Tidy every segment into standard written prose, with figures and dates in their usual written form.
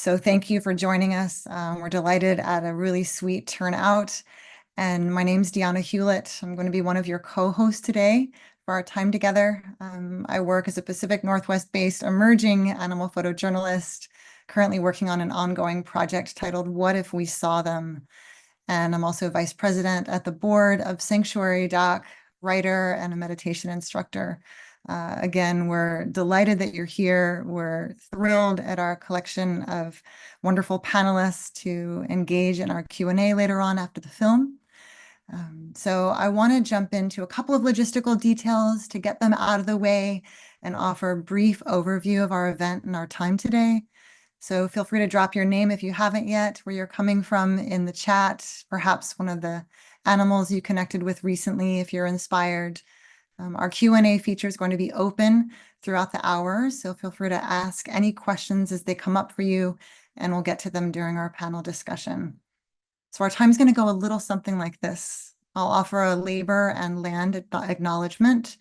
So thank you for joining us. We're delighted at a really sweet turnout. And my name's Deanna Hewlett. I'm going to be one of your co-hosts today for our time together. I work as a Pacific Northwest-based emerging animal photojournalist, currently working on an ongoing project titled What If We Saw Them? And I'm also vice president at the board of Sanctuary Doc, writer, and a meditation instructor. Again, we're delighted that you're here. We're thrilled at our collection of wonderful panelists to engage in our Q&A later on after the film. So I want to jump into a couple of logistical details to get them out of the way and offer a brief overview of our event and our time today. So feel free to drop your name if you haven't yet, where you're coming from in the chat, perhaps one of the animals you connected with recently if you're inspired. Our Q&A feature is going to be open throughout the hour, so feel free to ask any questions as they come up for you, and we'll get to them during our panel discussion. So our time is going to go a little something like this. I'll offer a labor and land acknowledgement.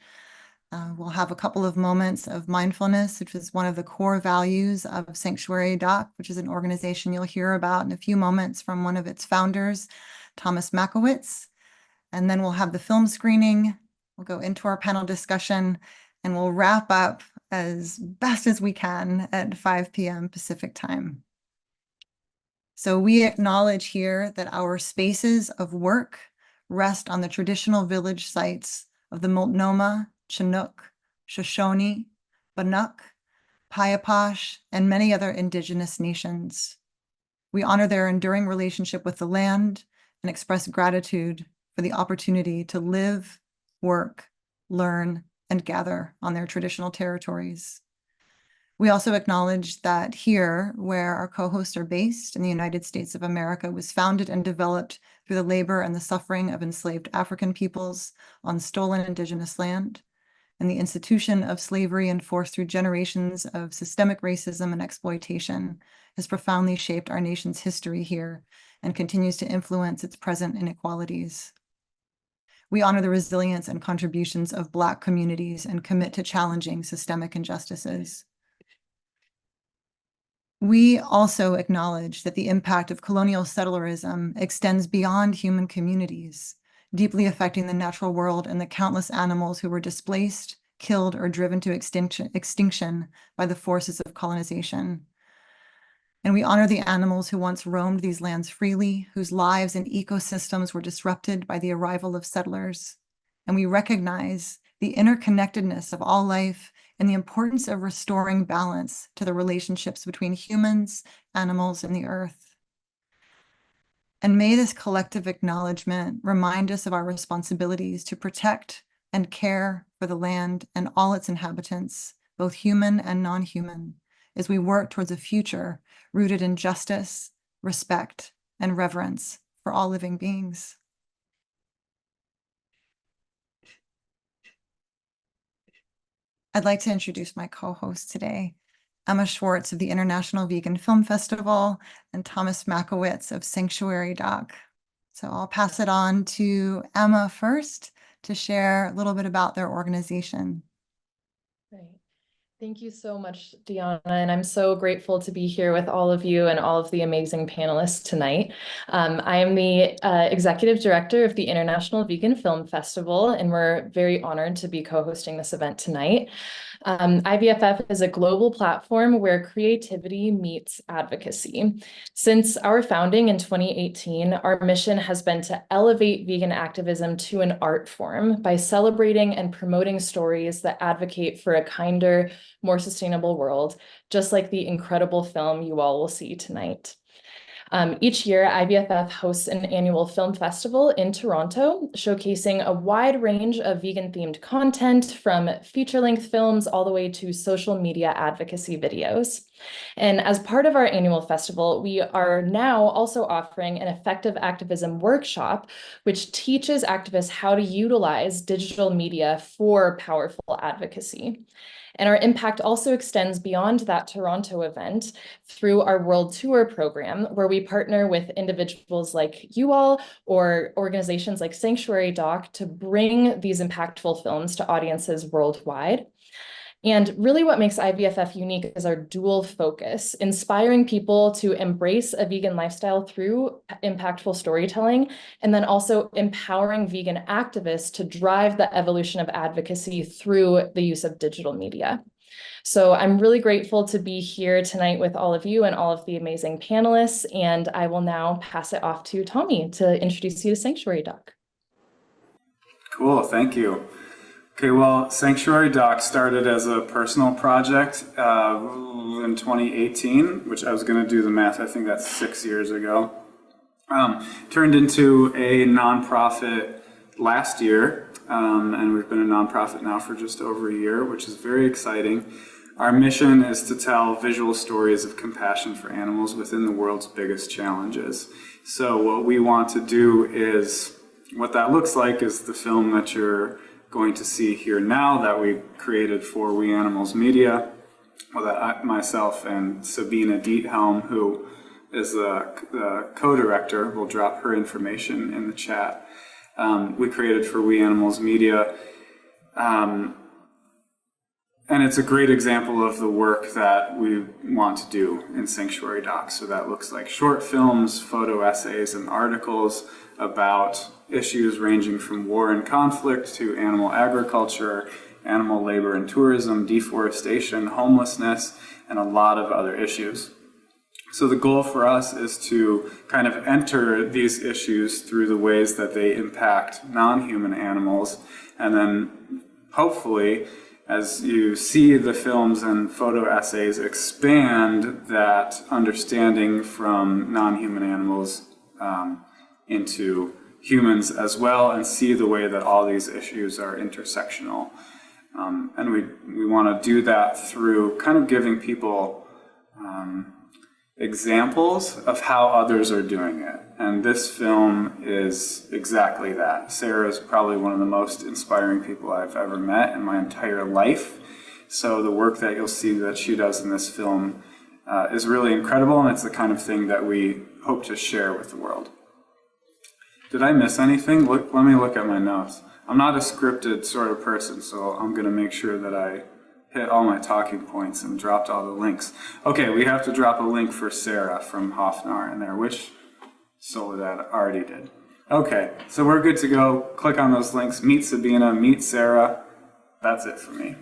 We'll have a couple of moments of mindfulness, which is one of the core values of Sanctuary Doc, which is an organization you'll hear about in a few moments from one of its founders, Thomas Makowitz. And then we'll have the film screening. We'll go into our panel discussion, and we'll wrap up as best as we can at 5 p.m. Pacific time. So we acknowledge here that our spaces of work rest on the traditional village sites of the Multnomah, Chinook, Shoshone, Bannock, Piapash, and many other indigenous nations. We honor their enduring relationship with the land and express gratitude for the opportunity to live, work, learn, and gather on their traditional territories. We also acknowledge that here, where our co-hosts are based in the United States of America, was founded and developed through the labor and the suffering of enslaved African peoples on stolen indigenous land, and the institution of slavery enforced through generations of systemic racism and exploitation has profoundly shaped our nation's history here and continues to influence its present inequalities. We honor the resilience and contributions of Black communities and commit to challenging systemic injustices. We also acknowledge that the impact of colonial settlerism extends beyond human communities, deeply affecting the natural world and the countless animals who were displaced, killed, or driven to extinction by the forces of colonization. And we honor the animals who once roamed these lands freely, whose lives and ecosystems were disrupted by the arrival of settlers. And we recognize the interconnectedness of all life and the importance of restoring balance to the relationships between humans, animals, and the earth. And may this collective acknowledgement remind us of our responsibilities to protect and care for the land and all its inhabitants, both human and non-human, as we work towards a future rooted in justice, respect, and reverence for all living beings. I'd like to introduce my co-hosts today, Emma Schwartz of the International Vegan Film Festival and Thomas Makowitz of Sanctuary Doc. So I'll pass it on to Emma first to share a little bit about their organization. Great. Thank you so much, Deanna, and I'm so grateful to be here with all of you and all of the amazing panelists tonight. I am the executive director of the International Vegan Film Festival, and we're very honored to be co-hosting this event tonight. IVFF is a global platform where creativity meets advocacy. Since our founding in 2018, our mission has been to elevate vegan activism to an art form by celebrating and promoting stories that advocate for a kinder, more sustainable world, just like the incredible film you all will see tonight. Each year, IVFF hosts an annual film festival in Toronto, showcasing a wide range of vegan-themed content, from feature-length films all the way to social media advocacy videos. And as part of our annual festival, we are now also offering an effective activism workshop, which teaches activists how to utilize digital media for powerful advocacy. And our impact also extends beyond that Toronto event through our World Tour program, where we partner with individuals like you all or organizations like Sanctuary Doc to bring these impactful films to audiences worldwide. And really what makes IVFF unique is our dual focus, inspiring people to embrace a vegan lifestyle through impactful storytelling, and then also empowering vegan activists to drive the evolution of advocacy through the use of digital media. So I'm really grateful to be here tonight with all of you and all of the amazing panelists, and I will now pass it off to Tommy to introduce you to Sanctuary Doc. Cool, thank you. Okay, well, Sanctuary Doc started as a personal project in 2018, which I was going to do the math, I think that's 6 years ago. Turned into a nonprofit last year, and we've been a nonprofit now for just over a year, which is very exciting. Our mission is to tell visual stories of compassion for animals within the world's biggest challenges. So what we want to do is, what that looks like is the film that you're going to see here now that we created for We Animals Media, well, that myself and Sabina Diethelm, who is the co-director, will drop her information in the chat. We created for We Animals Media, and it's a great example of the work that we want to do in Sanctuary Docs. So that looks like short films, photo essays, and articles about issues ranging from war and conflict to animal agriculture, animal labor and tourism, deforestation, homelessness, and a lot of other issues. So the goal for us is to kind of enter these issues through the ways that they impact non-human animals, and then hopefully, as you see the films and photo essays, expand that understanding from non-human animals into humans as well, and see the way that all these issues are intersectional. And we want to do that through kind of giving people examples of how others are doing it. And this film is exactly that. Sarah is probably one of the most inspiring people I've ever met in my entire life. So the work that you'll see that she does in this film is really incredible, and it's the kind of thing that we hope to share with the world. Did I miss anything? Let me look at my notes. I'm not a scripted sort of person, so I'm going to make sure that I hit all my talking points and dropped all the links. Okay, we have to drop a link for Sarah from Hofnar in there, which Soledad already did. Okay, so we're good to go. Click on those links. Meet Sabina, meet Sarah. That's it for me.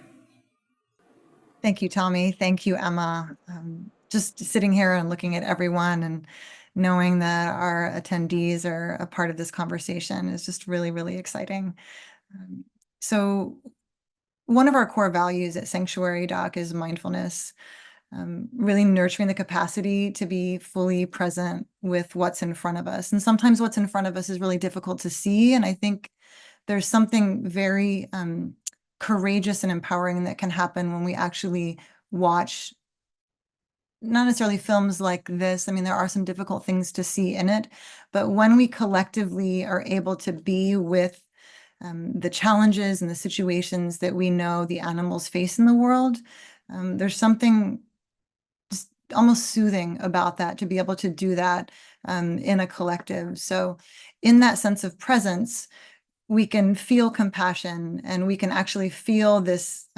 Thank you, Tommy. Thank you, Emma. Just sitting here and looking at everyone and knowing that our attendees are a part of this conversation is just really, really exciting. So one of our core values at Sanctuary Doc is mindfulness, really nurturing the capacity to be fully present with what's in front of us. And sometimes what's in front of us is really difficult to see. And I think there's something very courageous and empowering that can happen when we actually watch not necessarily films like this. I mean, there are some difficult things to see in it, but when we collectively are able to be with the challenges and the situations that we know the animals face in the world, there's something just almost soothing about that, to be able to do that in a collective. So in that sense of presence, we can feel compassion, and we can actually feel this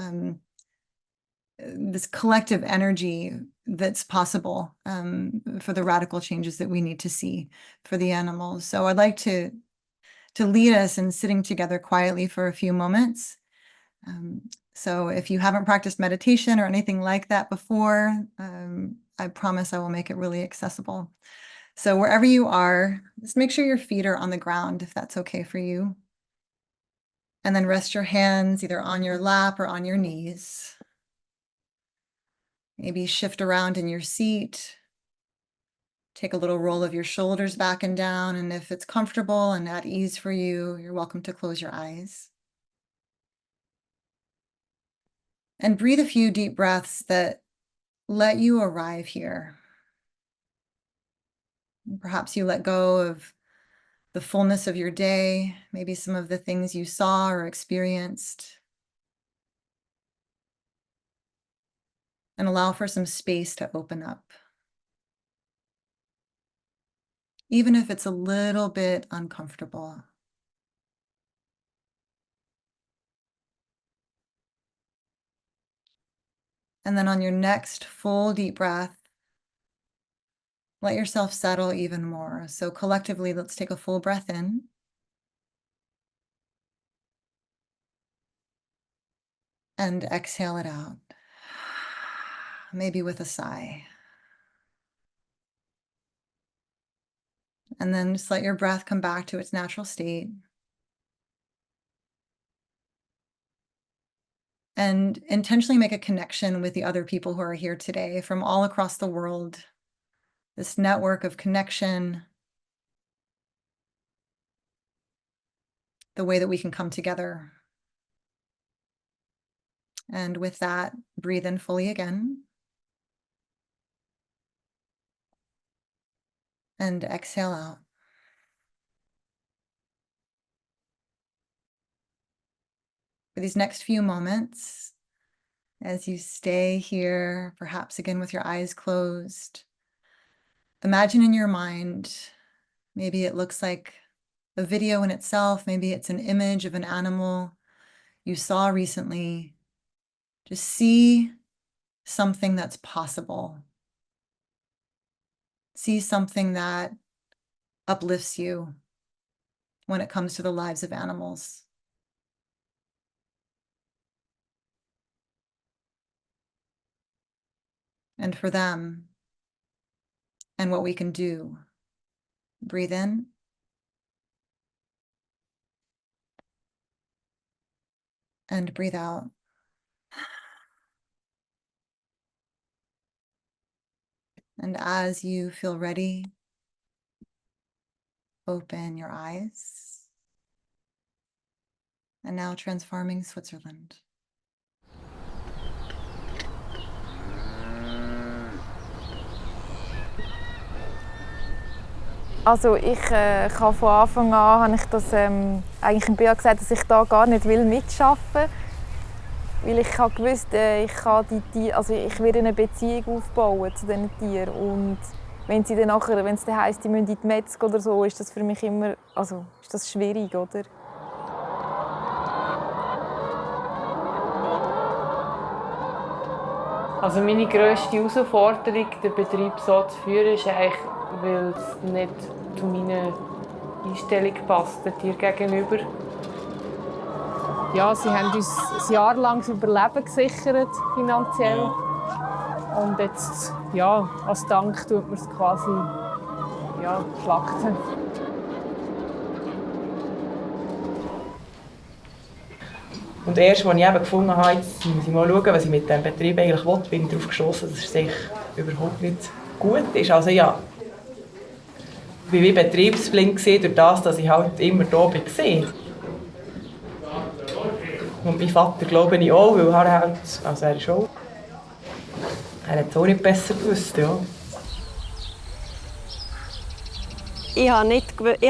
this collective energy that's possible for the radical changes that we need to see for the animals. So I'd like to lead us in sitting together quietly for a few moments. So if you haven't practiced meditation or anything like that before, I promise I will make it really accessible. So wherever you are, just make sure your feet are on the ground, if that's okay for you. And then rest your hands either on your lap or on your knees. Maybe shift around in your seat. Take a little roll of your shoulders back and down, and if it's comfortable and at ease for you, you're welcome to close your eyes. And breathe a few deep breaths that let you arrive here. Perhaps you let go of the fullness of your day, maybe some of the things you saw or experienced, and allow for some space to open up, even if it's a little bit uncomfortable. And then on your next full deep breath, let yourself settle even more. So collectively, let's take a full breath in. And exhale it out, maybe with a sigh. And then just let your breath come back to its natural state. And intentionally make a connection with the other people who are here today from all across the world. This network of connection, the way that we can come together. And with that, breathe in fully again. And exhale out. For these next few moments, as you stay here, perhaps again with your eyes closed, imagine in your mind, maybe it looks like a video in itself, maybe it's an image of an animal you saw recently. Just see something that's possible. See something that uplifts you when it comes to the lives of animals. And for them, and what we can do. Breathe in. And breathe out. And as you feel ready, open your eyes. And now Transfarming Switzerland. Also ich kann von Anfang an habe ich das eigentlich im BA gesagt, dass ich da gar nicht mitarbeiten will, weil ich habe gewusst, ich werde eine Beziehung aufbauen zu diesen Tieren und wenn es dann heisst, die müssen in die Metzger oder so, ist das für mich immer, ist das schwierig, oder? Also meine grösste Herausforderung, den Betrieb so zu führen, ist eigentlich, weil es nicht zu meiner Einstellung passt, den Tieren gegenüber. Ja, sie haben uns ein Jahr lang das Überleben gesichert, finanziell. Und jetzt, ja, als Dank tut man es quasi schlachten. Und erst, als ich eben gefunden habe, jetzt muss ich mal schauen, was ich mit diesem Betrieb eigentlich will, bin ich darauf gestossen, dass es sich überhaupt nicht gut ist. Also ja, ich war wie betriebsblind durch das, dass ich halt immer da war. Und mein Vater glaube ich auch, weil er ist auch. Er hat es auch nicht besser gewusst, ja. Ich habe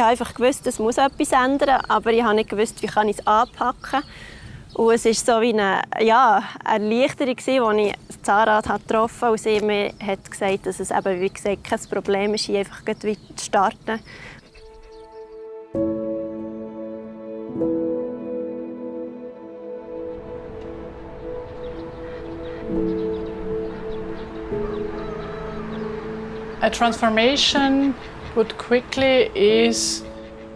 einfach gewusst, es muss etwas ändern, aber ich habe nicht gewusst, wie kann ich es anpacken kann. Und es war so wie eine Erleichterung, als ich das Zahnrad getroffen habe und sie mir hat gesagt, dass es eben, wie gesagt, kein Problem ist, hier einfach weiter zu starten. A transformation would quickly is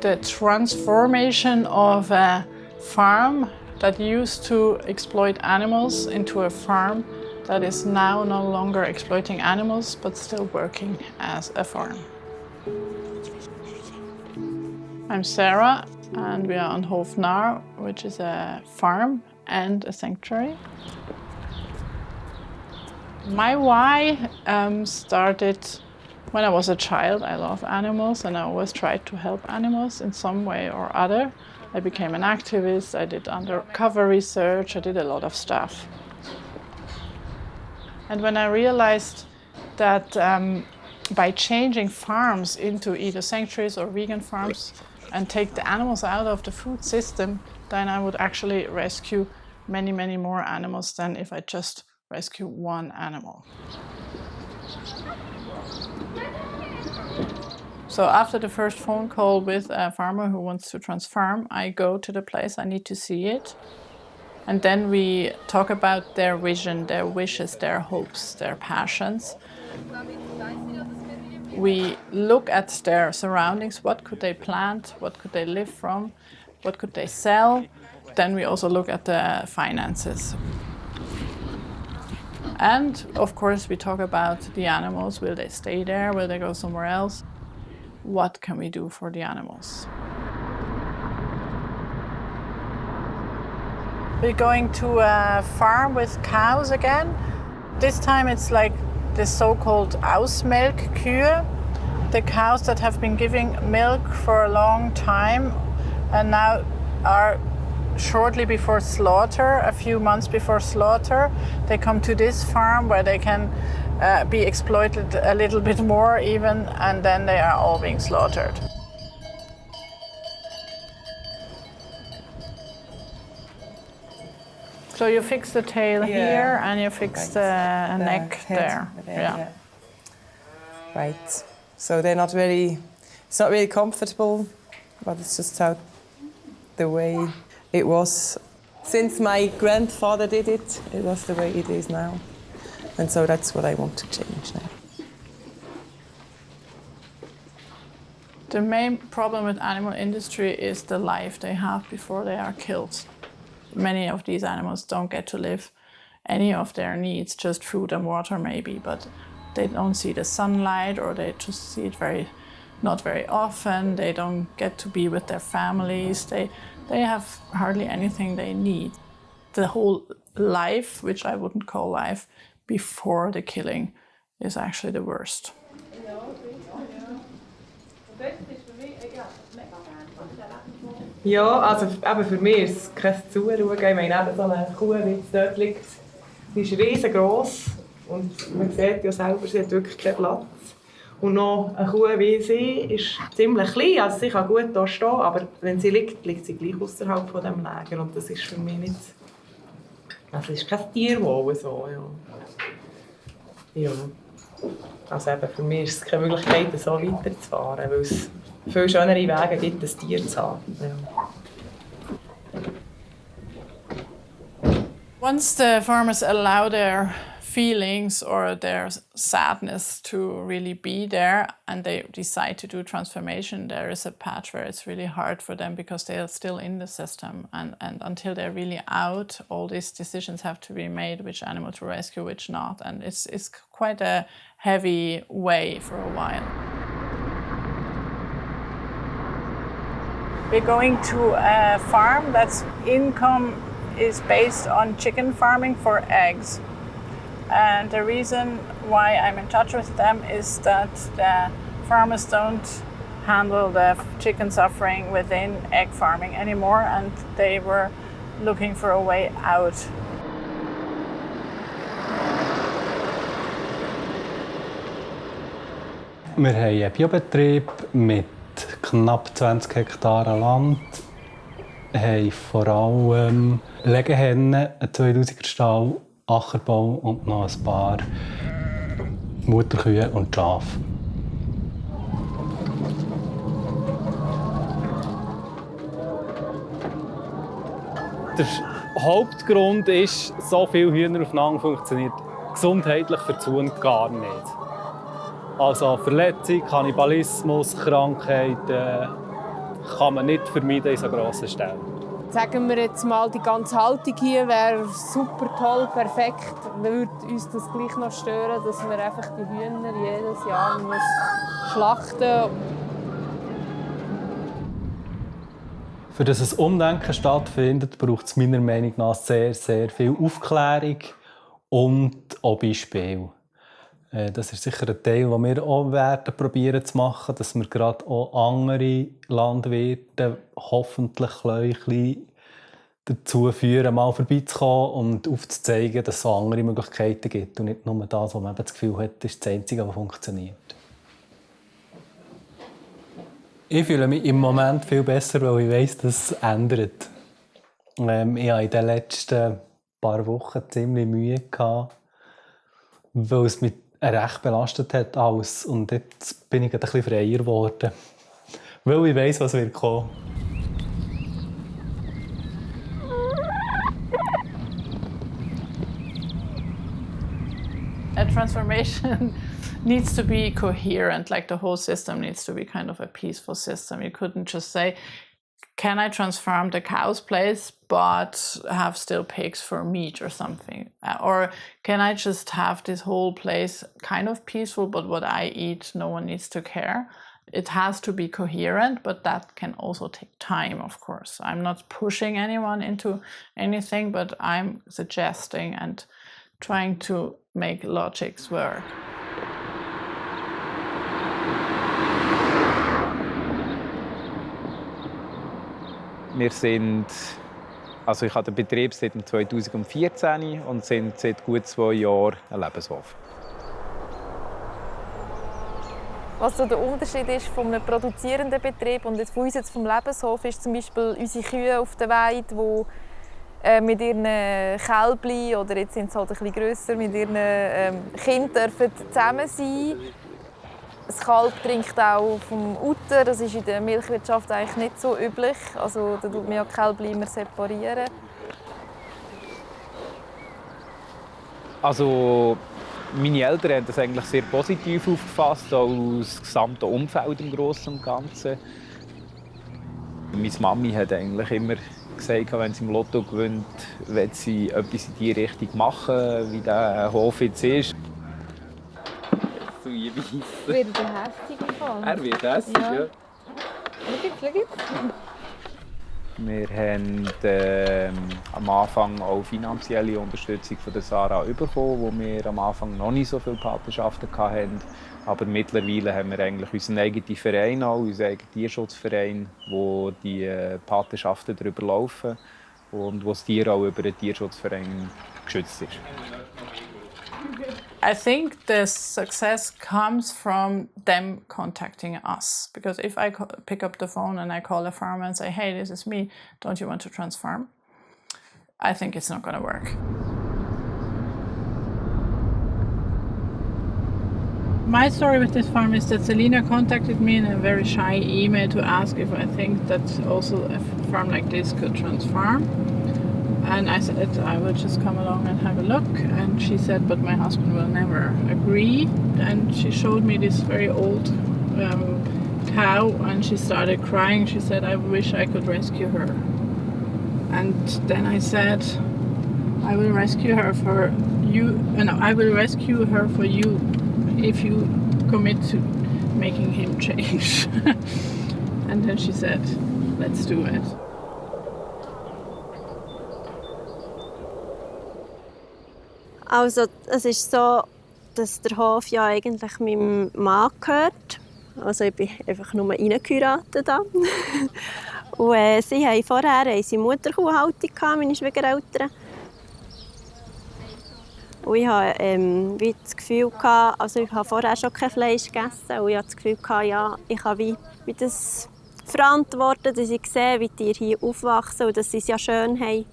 the transformation of a farm that used to exploit animals into a farm that is now no longer exploiting animals but still working as a farm. I'm Sarah and we are on Hofnar, which is a farm and a sanctuary. My why started when I was a child. I love animals and I always tried to help animals in some way or other. I became an activist, I did undercover research, I did a lot of stuff. And when I realized that by changing farms into either sanctuaries or vegan farms and take the animals out of the food system, then I would actually rescue many, many more animals than if I just rescue one animal. So after the first phone call with a farmer who wants to transfarm, I go to the place, I need to see it. And then we talk about their vision, their wishes, their hopes, their passions. We look at their surroundings. What could they plant? What could they live from? What could they sell? Then we also look at the finances. And of course, we talk about the animals. Will they stay there? Will they go somewhere else? What can we do for the animals? We're going to a farm with cows again. This time it's like the so-called Ausmelkkühe, the cows that have been giving milk for a long time and now are shortly before slaughter, a few months before slaughter. They come to this farm where they can be exploited a little bit more even, and then they are all being slaughtered. So you fix the tail here and you fix the neck there. Yeah. Right. So they're not very, it's not really comfortable, but it's just how the way it was. Since my grandfather did it, it was the way it is now. And so that's what I want to change now. The main problem with animal industry is the life they have before they are killed. Many of these animals don't get to live any of their needs, just food and water maybe, but they don't see the sunlight or they just see it not very often. They don't get to be with their families. They have hardly anything they need. The whole life, which I wouldn't call life, before the killing is actually the worst. Ja, also eben für mich ist es kein Zuschauen. Ich meine, eben so eine Kuh, wie es dort liegt, die ist riesengroß und man sieht ja selber, sie hat wirklich keinen Platz. Und noch eine Kuh wie sie ist ziemlich klein, also sie kann gut hier stehen, aber wenn sie liegt, liegt sie gleich außerhalb von diesem Lager und das ist für mich nicht... Also es ist kein Tierwohl so, ja. Also eben für mich ist es keine Möglichkeit, so weiterzufahren, weil es viel schönere Wege gibt, ein Tier zu haben. Ja. Once the farmers allow their feelings or their sadness to really be there and they decide to do transformation, there is a patch where it's really hard for them because they are still in the system and until they're really out, all these decisions have to be made, which animal to rescue, which not, and it's quite a heavy way for a while. We're going to a farm that's income is based on chicken farming for eggs. And the reason why I'm in touch with them is that the farmers don't handle the chicken suffering within egg farming anymore and they were looking for a way out. Wir haben einen Biobetrieb mit knapp 20 Hektaren Land, haben vor allem Legehennen, einen 2000er Stall, Ackerbau und noch ein paar Mutterkühe und Schafe. Der Hauptgrund ist, so viele Hühner aufeinander funktioniert gesundheitlich für die Huhn gar nicht. Also Verletzung, Kannibalismus, Krankheiten kann man nicht vermeiden in so grossen Stellen. Sagen wir jetzt mal, die ganze Haltung hier wäre super toll, perfekt. Würde uns das gleich noch stören, dass wir einfach die Hühner jedes Jahr schlachten müssen. Für das ein Umdenken stattfindet, braucht es meiner Meinung nach sehr, sehr viel Aufklärung und auch Beispiele. Das ist sicher ein Teil, den wir auch probieren zu machen, dass wir gerade auch andere Landwirte hoffentlich ein bisschen dazu führen, mal vorbeizukommen und aufzuzeigen, dass es auch andere Möglichkeiten gibt und nicht nur das, wo man das Gefühl hat, ist das Einzige, was funktioniert. Ich fühle mich im Moment viel besser, weil ich weiss, dass es ändert. Ich hatte in den letzten paar Wochen ziemlich Mühe gehabt, weil es mich recht belastet hat alles. Und jetzt bin ich ein bisschen freier geworden, weil ich weiss, was wird kommen. a transformation needs to be coherent, like the whole system needs to be kind of a peaceful system. You couldn't just say, can I transform the cow's place but have still pigs for meat or something? Or can I just have this whole place kind of peaceful, but what I eat, no one needs to care? It has to be coherent, but that can also take time, of course. I'm not pushing anyone into anything, but I'm suggesting and trying to make logics work. Wir sind, also ich habe den Betrieb seit 2014 und sind seit gut 2 Jahren ein Lebenshof. Was so der Unterschied ist von einem produzierenden Betrieb und von uns jetzt vom Lebenshof, ist zum Beispiel unsere Kühe auf der Weide, die mit ihren Kälbchen, oder jetzt sind sie halt ein bisschen grösser, mit ihren Kindern dürfen zusammen sein. Das Kalb trinkt auch vom Uter, das ist in der Milchwirtschaft eigentlich nicht so üblich. Also da tut man ja die Kälbchen immer separieren. Also meine Eltern haben das eigentlich sehr positiv aufgefasst, auch das gesamte Umfeld im Großen und Ganzen. Meine Mami hat eigentlich immer gesagt, wenn sie im Lotto gewinnt, will sie etwas in die Richtung machen, wie der Hof jetzt ist. Wird er hässig gefallen? Er wird hässig, ja. Schau jetzt. Wir haben am Anfang auch finanzielle Unterstützung von der Sarah bekommen, wo wir am Anfang noch nicht so viele Patenschaften hatten. Aber mittlerweile haben wir eigentlich unseren eigenen Verein, auch, unseren eigenen Tierschutzverein, wo die Patenschaften darüber laufen und wo das Tier auch über den Tierschutzverein geschützt ist. I think the success comes from them contacting us. Because if I pick up the phone and I call a farmer and say, hey, this is me, don't you want to transform? I think it's not going to work. My story with this farm is that Selina contacted me in a very shy email to ask if I think that also a farm like this could transform. And I said I would just come along and have a look, and she said, but my husband will never agree. And she showed me this very old cow, and she started crying. She said, I wish I could rescue her. And then I said, I will rescue her for you. No, I will rescue her for you if you commit to making him change. And then she said, let's do it. Also es ist so, dass der Hof ja eigentlich meinem Mann gehört. Also ich bin einfach nur reingeheiratet. Und sie haben vorher Mutterkuhhaltung, meine Schwiegereltern. Und ich hatte wie das Gefühl, also ich habe vorher schon kein Fleisch gegessen. Und ich hatte das Gefühl, ja, ich kann wie das verantworten, dass ich sehe, wie die hier aufwachsen und dass sie es ja schön haben.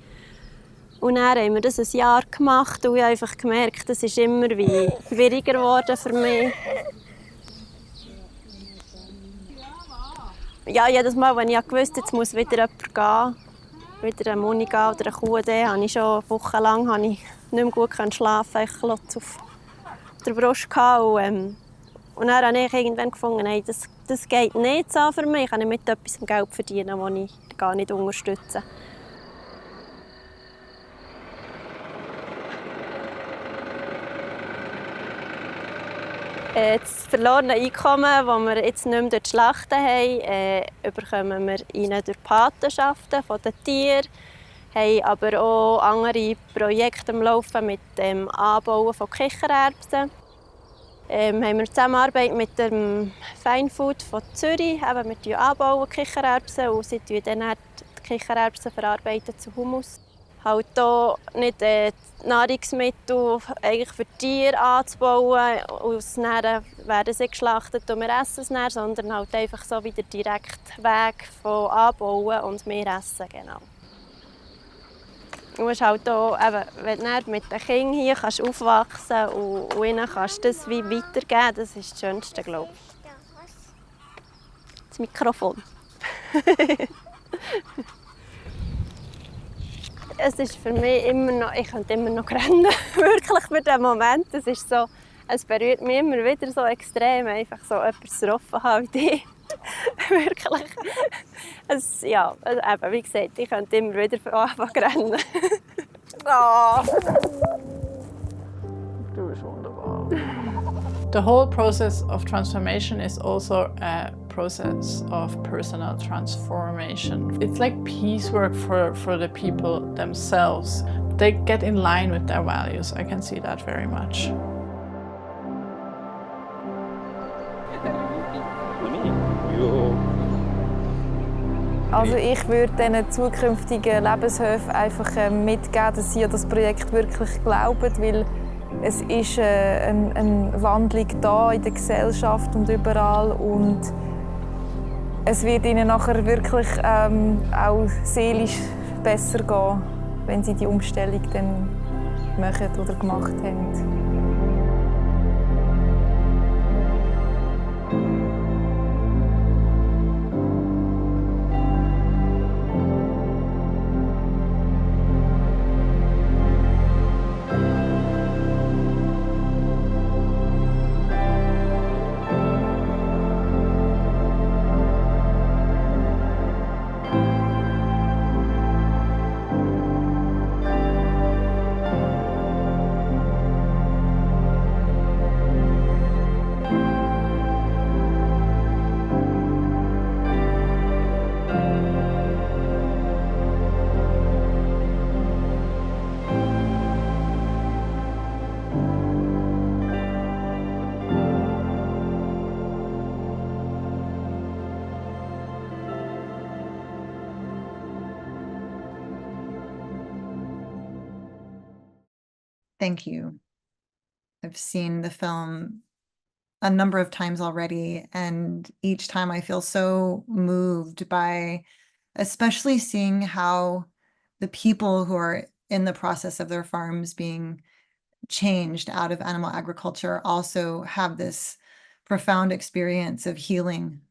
Und dann haben wir das ein Jahr gemacht und ich habe einfach gemerkt, das ist immer wie schwieriger geworden für mich. Ja, jedes Mal, wenn ich wusste, jetzt muss wieder jemand gehen, wieder eine Muni gehen oder eine Kuh, dann habe ich schon wochenlang nicht mehr gut schlafen, ich Klotz auf der Brust gehabt. Und dann habe ich irgendwann gefunden, nein, das geht nicht so für mich. Ich kann nicht mit etwas Geld verdienen, das ich gar nicht unterstütze. Das verlorene Einkommen, das wir jetzt nicht mehr durch die Schlachten haben, bekommen wir rein durch Patenschaften von den Tieren. Wir haben aber auch andere Projekte am Laufen mit dem Anbauen von Kichererbsen. Haben wir Zusammenarbeit mit dem Feinfood von Zürich. Wir anbauen Kichererbsen und sie dann die Kichererbsen verarbeiten zu Hummus. Halt hier nicht Nahrungsmittel eigentlich für Tiere anzubauen und dann werden sie geschlachtet und wir essen es dann, sondern halt einfach so wie der direkte Weg von Anbauen und wir essen, genau. Du musst halt hier, wenn du mit den Kindern hier kannst aufwachsen und ihnen kannst das wie weitergeben, das ist das Schönste, glaube ich. Das Mikrofon. Es ist für mich immer noch, ich könnte immer noch rennen, wirklich für den Moment. Es ist so, Es berührt mich immer wieder so extrem, einfach so etwas getroffen haben wie dich. Wirklich. Ja, also eben, wie gesagt, ich könnte immer wieder anfangen zu rennen. Oh. Du bist wunderbar. The whole process of transformation is also a process of personal transformation. It's like piecework for the people themselves. They get in line with their values. I can see that very much. Also ich würde diesen zukünftigen Lebenshöfen einfach mitgeben, dass sie an das Projekt wirklich glauben, weil es ist eine Wandlung da in der Gesellschaft und überall und es wird ihnen nachher wirklich auch seelisch besser gehen, wenn sie die Umstellung dann machen oder gemacht haben. Thank you. I've seen the film a number of times already, and each time I feel so moved by especially seeing how the people who are in the process of their farms being changed out of animal agriculture also have this profound experience of healing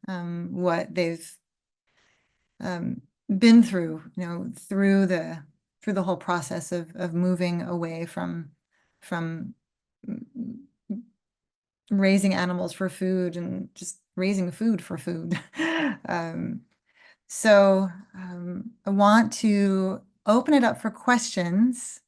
what they've been through, through the whole process of moving away from raising animals for food and just raising food for food. So I want to open it up for questions.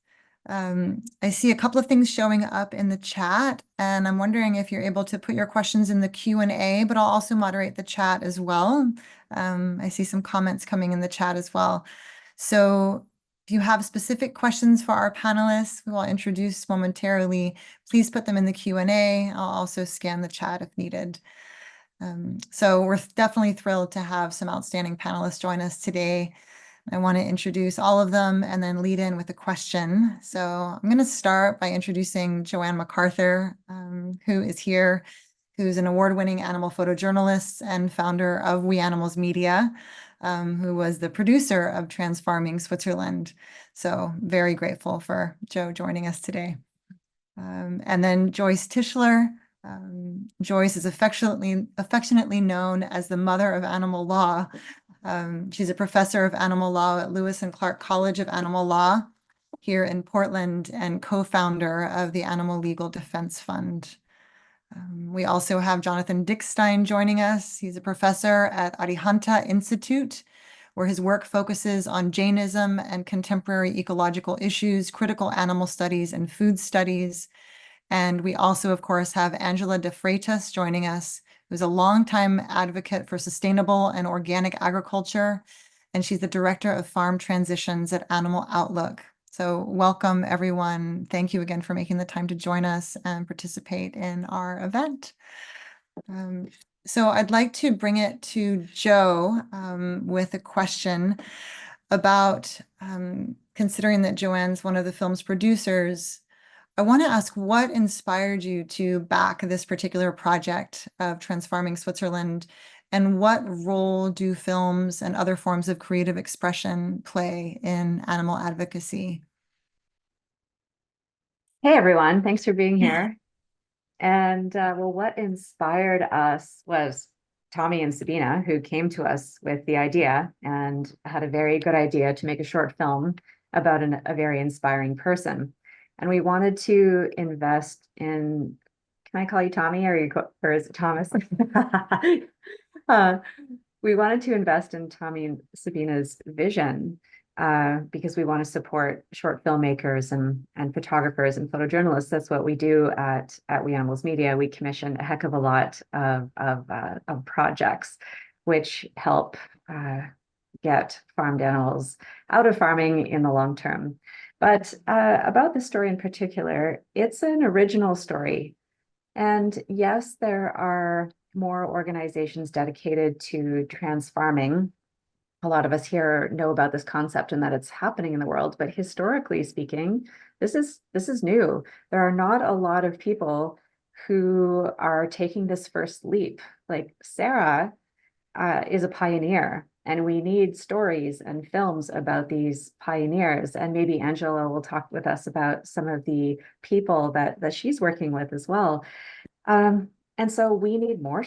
I see a couple of things showing up in the chat, and I'm wondering if you're able to put your questions in the Q&A, but I'll also moderate the chat as well. I see some comments coming in the chat as well. So if you have specific questions for our panelists, who I'll introduce momentarily, please put them in the Q&A. I'll also scan the chat if needed. So we're definitely thrilled to have some outstanding panelists join us today. I want to introduce all of them and then lead in with a question. So I'm going to start by introducing Joanne MacArthur, who is here, who's an award-winning animal photojournalist and founder of We Animals Media, who was the producer of Transfarming Switzerland. So very grateful for Joe joining us today. And then Joyce Tischler. Joyce is affectionately known as the mother of animal law. She's a professor of animal law at Lewis and Clark College of Animal Law here in Portland and co-founder of the Animal Legal Defense Fund. We also have Jonathan Dickstein joining us. He's a professor at Arihanta Institute, where his work focuses on Jainism and contemporary ecological issues, critical animal studies, and food studies. And we also, of course, have Angela De Freitas joining us, who's a longtime advocate for sustainable and organic agriculture, and she's the director of farm transitions at Animal Outlook. So welcome, everyone. Thank you again for making the time to join us and participate in our event. So I'd like to bring it to Joe with a question about, considering that Joanne's one of the film's producers, I want to ask what inspired you to back this particular project of Transfarming Switzerland, and what role do films and other forms of creative expression play in animal advocacy? Hey everyone, thanks for being here. And well, what inspired us was Tommy and Sabina, who came to us with the idea and had a very good idea to make a short film about a very inspiring person. And we wanted to invest in Can I call you Tommy or is it Thomas? We wanted to invest in Tommy and Sabina's vision because we want to support short filmmakers and photographers and photojournalists. That's what we do at We Animals Media. We commission a heck of a lot of projects which help get farmed animals out of farming in the long term. But about this story in particular, it's an original story. And yes, there are more organizations dedicated to trans farming. A lot of us here know about this concept and that it's happening in the world, but historically speaking, this is new. There are not a lot of people who are taking this first leap. Like Sarah is a pioneer, and we need stories and films about these pioneers. And maybe Angela will talk with us about some of the people that she's working with as well. And so we need more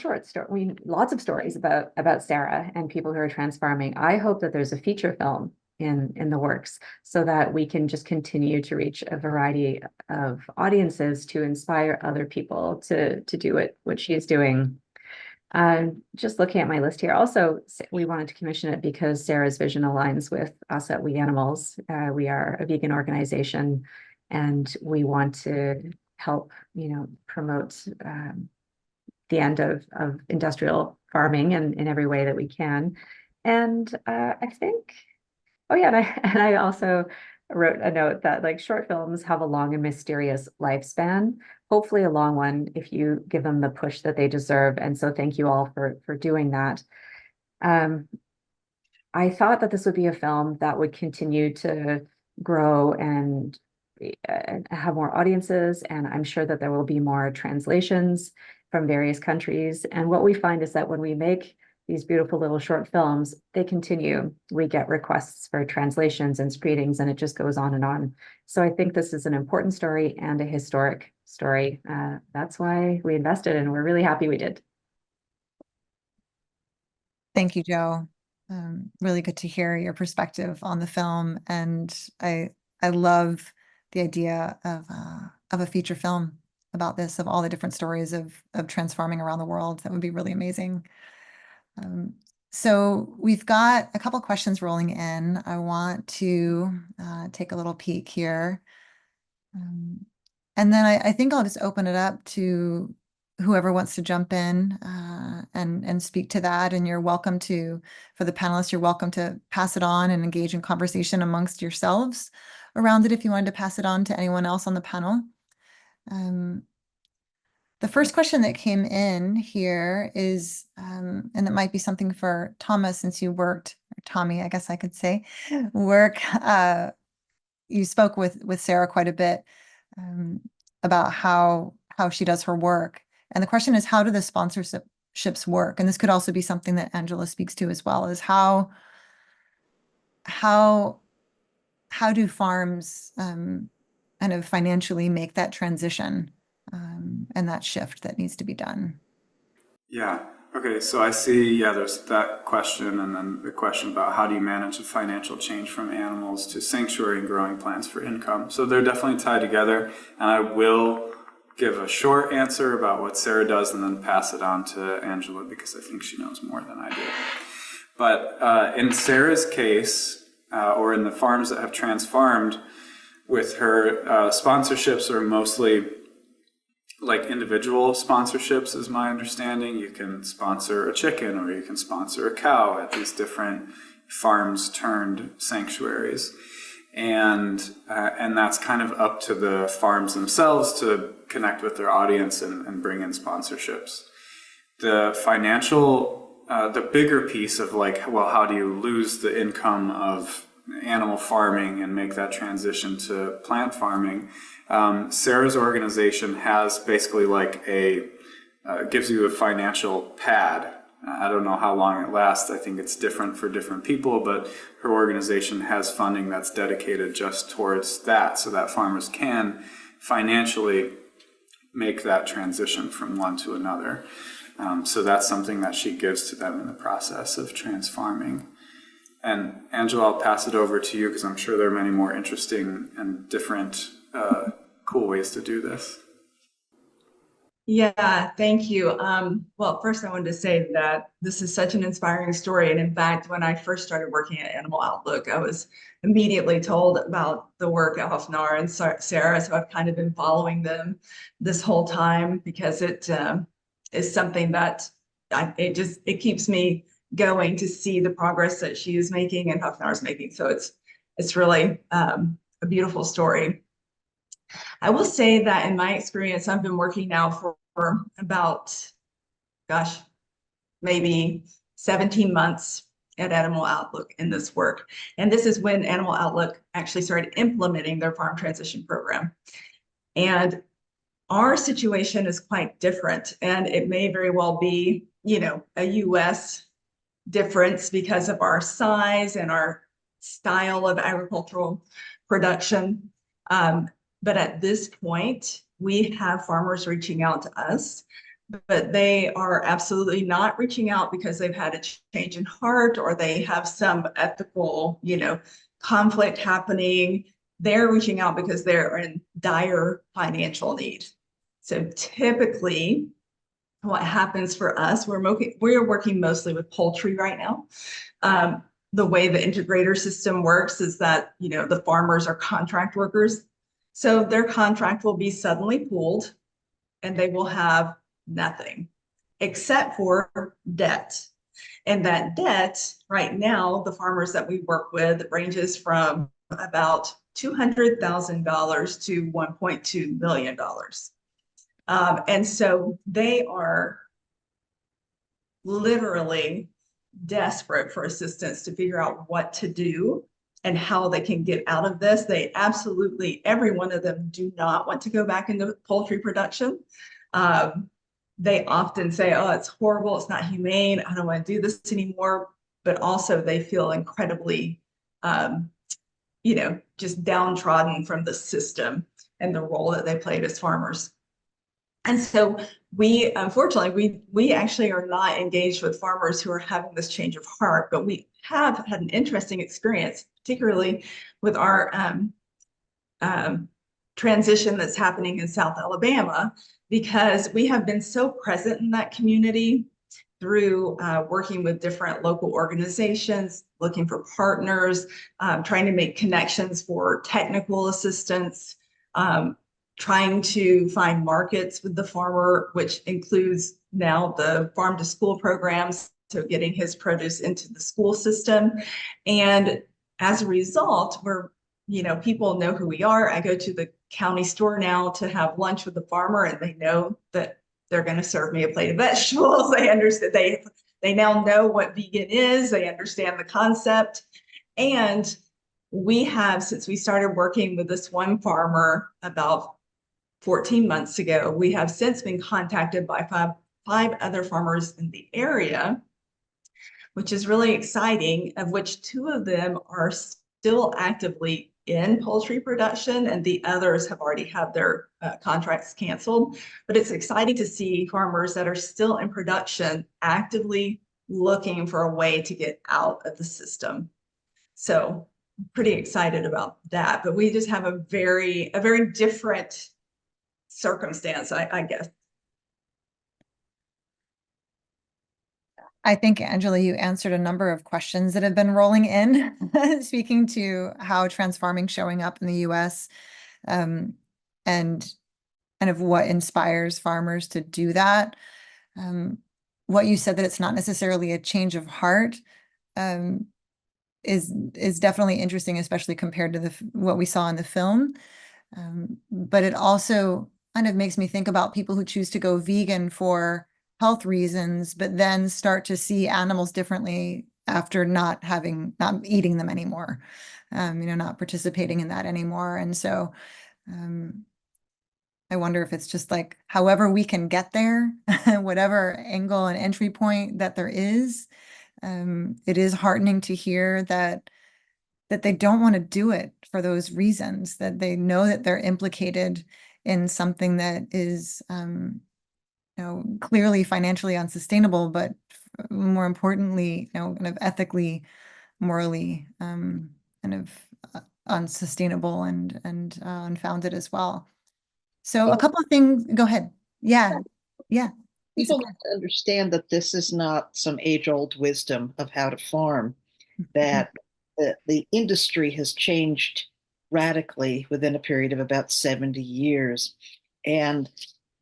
lots of stories about Sarah and people who are trans farming. I hope that there's a feature film in the works so that we can just continue to reach a variety of audiences to inspire other people to do what she is doing. Just looking at my list here, also, we wanted to commission it because Sarah's vision aligns with us at We Animals. We are a vegan organization, and we want to help, promote the end of industrial farming in every way that we can. And I think, oh yeah, and I also wrote a note that like short films have a long and mysterious lifespan, hopefully a long one if you give them the push that they deserve. And so thank you all for doing that. I thought that this would be a film that would continue to grow and have more audiences, and I'm sure that there will be more translations from various countries. And what we find is that when we make these beautiful little short films, they continue. We get requests for translations and screenings, and it just goes on and on. So I think this is an important story and a historic story. That's why we invested, and we're really happy we did. Thank you, Joe. Really good to hear your perspective on the film, and I love the idea of a feature film about this, of all the different stories of trans farming around the world. That would be really amazing. So we've got a couple questions rolling in. I want to take a little peek here. And then I think I'll just open it up to whoever wants to jump in and speak to that. And you're welcome to, for the panelists, you're welcome to pass it on and engage in conversation amongst yourselves around it if you wanted to pass it on to anyone else on the panel. The first question that came in here is, and it might be something for Thomas, since you worked, or Tommy, I guess I could say, you spoke with Sarah quite a bit about how she does her work. And the question is, how do the sponsorships work? And this could also be something that Angela speaks to as well, is how do farms kind of financially make that transition and that shift that needs to be done? Yeah. Okay. So I see, there's that question, and then the question about how do you manage the financial change from animals to sanctuary and growing plants for income. So they're definitely tied together, and I will give a short answer about what Sarah does and then pass it on to Angela because I think she knows more than I do. But in Sarah's case, or in the farms that have transfarmed with her, sponsorships are mostly like individual sponsorships, is my understanding. You can sponsor a chicken or you can sponsor a cow at these different farms turned sanctuaries. And that's kind of up to the farms themselves to connect with their audience and bring in sponsorships. The financial, the bigger piece of like, well, how do you lose the income of animal farming and make that transition to plant farming? Sarah's organization has basically like gives you a financial pad. I don't know how long it lasts. I think it's different for different people, but her organization has funding that's dedicated just towards that, so that farmers can financially make that transition from one to another. So that's something that she gives to them in the process of transfarming. And Angela, I'll pass it over to you because I'm sure there are many more interesting and different cool ways to do this. Yeah, thank you. Well, first I wanted to say that this is such an inspiring story. And in fact, when I first started working at Animal Outlook, I was immediately told about the work at Hofnar and Sarah. So I've kind of been following them this whole time because it is something that it keeps me going to see the progress that she is making and Hofnar is making. So it's really a beautiful story. I will say that in my experience, I've been working now for about, gosh, maybe 17 months at Animal Outlook in this work. And this is when Animal Outlook actually started implementing their farm transition program. And our situation is quite different. And it may very well be, you know, a US difference because of our size and our style of agricultural production. But at this point, we have farmers reaching out to us, but they are absolutely not reaching out because they've had a change in heart or they have some ethical, you know, conflict happening. They're reaching out because they're in dire financial need. So typically, what happens for us, we're working mostly with poultry right now. The way the integrator system works is that, you know, the farmers are contract workers. So their contract will be suddenly pulled and they will have nothing except for debt. And that debt right now, the farmers that we work with ranges from about $200,000 to $1.2 million. And so they are literally desperate for assistance to figure out what to do and how they can get out of this. They absolutely, every one of them do not want to go back into poultry production. They often say, oh, it's horrible, it's not humane, I don't want to do this anymore. But also they feel incredibly, you know, just downtrodden from the system and the role that they played as farmers. And so we, unfortunately, we actually are not engaged with farmers who are having this change of heart, but we have had an interesting experience, particularly with our transition that's happening in South Alabama, because we have been so present in that community through working with different local organizations, looking for partners, trying to make connections for technical assistance, trying to find markets with the farmer, which includes now the farm to school programs, so getting his produce into the school system. And as a result, we're, you know, people know who we are. I go to the county store now to have lunch with the farmer and they know that they're going to serve me a plate of vegetables. They understand, they now know what vegan is. They understand the concept. And we have, since we started working with this one farmer about 14 months ago, we have since been contacted by five other farmers in the area, which is really exciting, of which 2 of them are still actively in poultry production and the others have already had their contracts canceled. But it's exciting to see farmers that are still in production actively looking for a way to get out of the system. So I'm pretty excited about that, but we just have a very different circumstance, I guess. I think, Angela, you answered a number of questions that have been rolling in, speaking to how transfarming showing up in the US, and kind of what inspires farmers to do that. What you said, that it's not necessarily a change of heart, is definitely interesting, especially compared to what we saw in the film. But it also kind of makes me think about people who choose to go vegan for health reasons, but then start to see animals differently after not eating them anymore, you know, not participating in that anymore. And so I wonder if it's just like, however we can get there, whatever angle and entry point that there is, it is heartening to hear that they don't want to do it for those reasons, that they know that they're implicated in something that is, you know, clearly financially unsustainable, but more importantly, you know, kind of ethically, morally, kind of unsustainable and unfounded as well. So a couple of things. Go ahead. Yeah. Yeah. People need to understand that this is not some age-old wisdom of how to farm, that the industry has changed radically within a period of about 70 years. And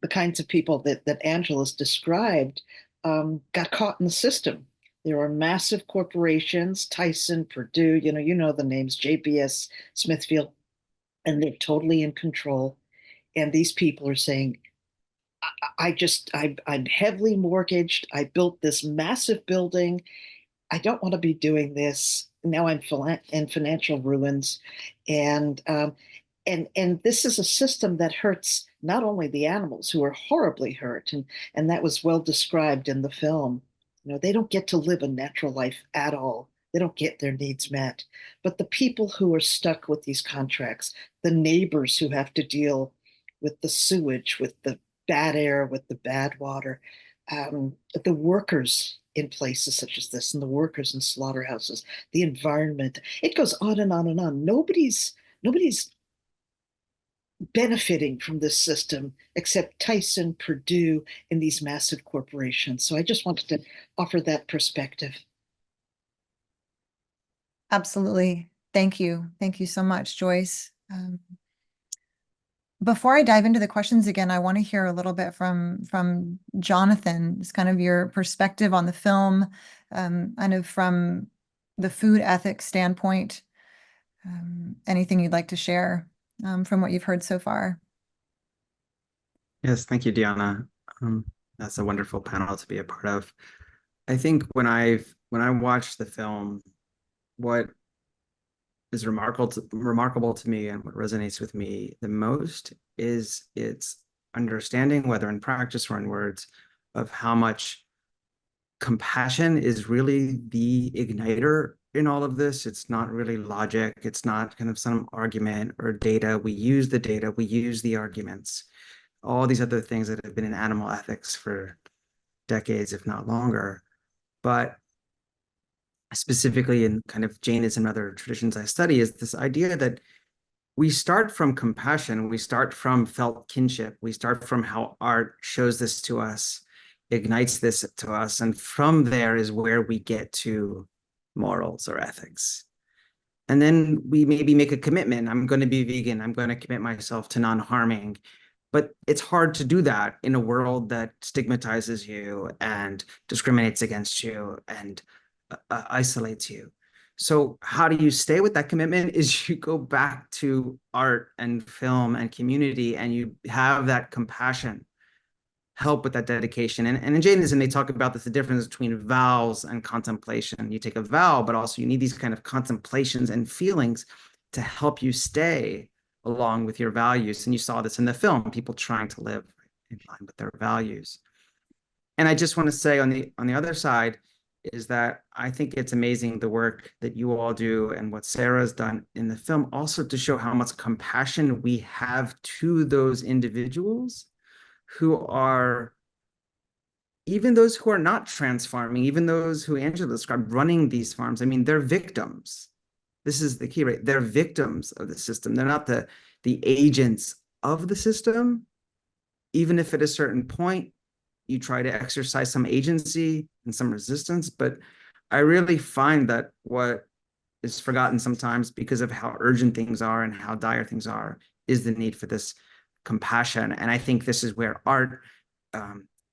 the kinds of people that Angela's described got caught in the system. There are massive corporations, Tyson, Purdue, you know the names, JBS, Smithfield, and they're totally in control. And these people are saying, I'm heavily mortgaged. I built this massive building. I don't want to be doing this. Now I'm in financial ruins. And this is a system that hurts not only the animals who are horribly hurt, and that was well described in the film. They don't get to live a natural life at all. They don't get their needs met. But the people who are stuck with these contracts, the neighbors who have to deal with the sewage, with the bad air, with the bad water, the workers in places such as this, and the workers in slaughterhouses, the environment, it goes on and on and on. Nobody's benefiting from this system except Tyson, Purdue, and these massive corporations. So I just wanted to offer that perspective. Absolutely. Thank you. Thank you so much, Joyce. Before I dive into the questions again, I want to hear a little bit from Jonathan. It's kind of your perspective on the film, kind of from the food ethics standpoint. Anything you'd like to share from what you've heard so far? Yes, thank you, Deanna. That's a wonderful panel to be a part of. I think when I watched the film, what is remarkable to me and what resonates with me the most is its understanding, whether in practice or in words, of how much compassion is really the igniter in all of this. It's not really logic. It's not kind of some argument or data. We use the data, we use the arguments, all these other things that have been in animal ethics for decades, if not longer. But specifically in kind of Jainism and other traditions I study, is this idea that we start from compassion, we start from felt kinship, we start from how art shows this to us, ignites this to us, and from there is where we get to morals or ethics. And then we maybe make a commitment. I'm going to be vegan. I'm going to commit myself to non-harming. But it's hard to do that in a world that stigmatizes you and discriminates against you and isolates you. So how do you stay with that commitment is you go back to art and film and community, and you have that compassion help with that dedication. And in Jainism, they talk about this, the difference between vows and contemplation. You take a vow, but also you need these kind of contemplations and feelings to help you stay along with your values. And you saw this in the film, people trying to live in line with their values. And I just want to say on the other side is that I think it's amazing the work that you all do and what Sarah's done in the film, also to show how much compassion we have to those individuals who are, even those who are not transfarming, even those who Angela described running these farms. I mean, they're victims. This is the key, right? They're victims of the system. They're not the agents of the system. Even if at a certain point you try to exercise some agency and some resistance, but I really find that what is forgotten sometimes because of how urgent things are and how dire things are is the need for this compassion. And I think this is where art,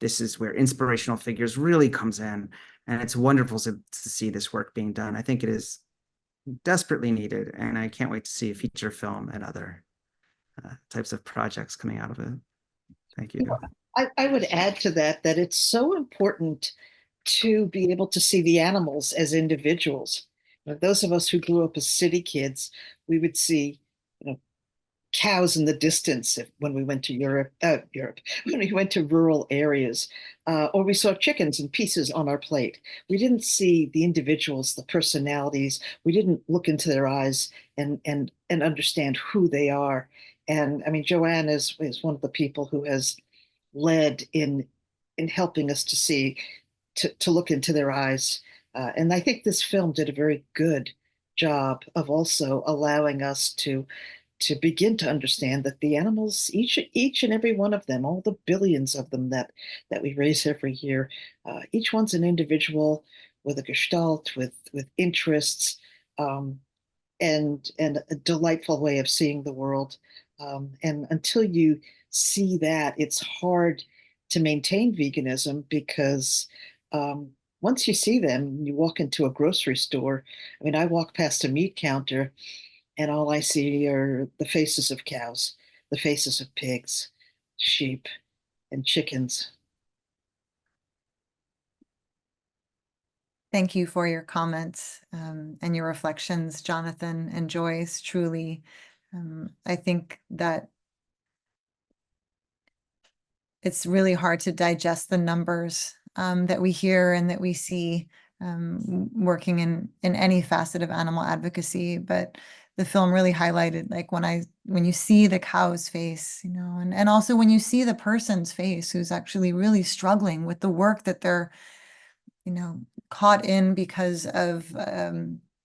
this is where inspirational figures really comes in. And it's wonderful to see this work being done. I think it is desperately needed. And I can't wait to see a feature film and other types of projects coming out of it. Thank you. I would add to that it's so important to be able to see the animals as individuals. Those of us who grew up as city kids, we would see, cows in the distance when we went to Europe, when we went to rural areas, or we saw chickens in pieces on our plate. We didn't see the individuals, the personalities. We didn't look into their eyes and understand who they are. And I mean, Joanne is one of the people who has led in helping us to see, to look into their eyes. And I think this film did a very good job of also allowing us to to begin to understand that the animals, each and every one of them, all the billions of them that we raise every year, each one's an individual with a gestalt, with interests, and a delightful way of seeing the world. And until you see that, it's hard to maintain veganism because once you see them, you walk into a grocery store. I mean, I walk past a meat counter and all I see are the faces of cows, the faces of pigs, sheep, and chickens. Thank you for your comments and your reflections, Jonathan and Joyce. Truly, I think that it's really hard to digest the numbers that we hear and that we see working in any facet of animal advocacy. But the film really highlighted, like when you see the cow's face, you know, and also when you see the person's face who's actually really struggling with the work that they're, you know, caught in because of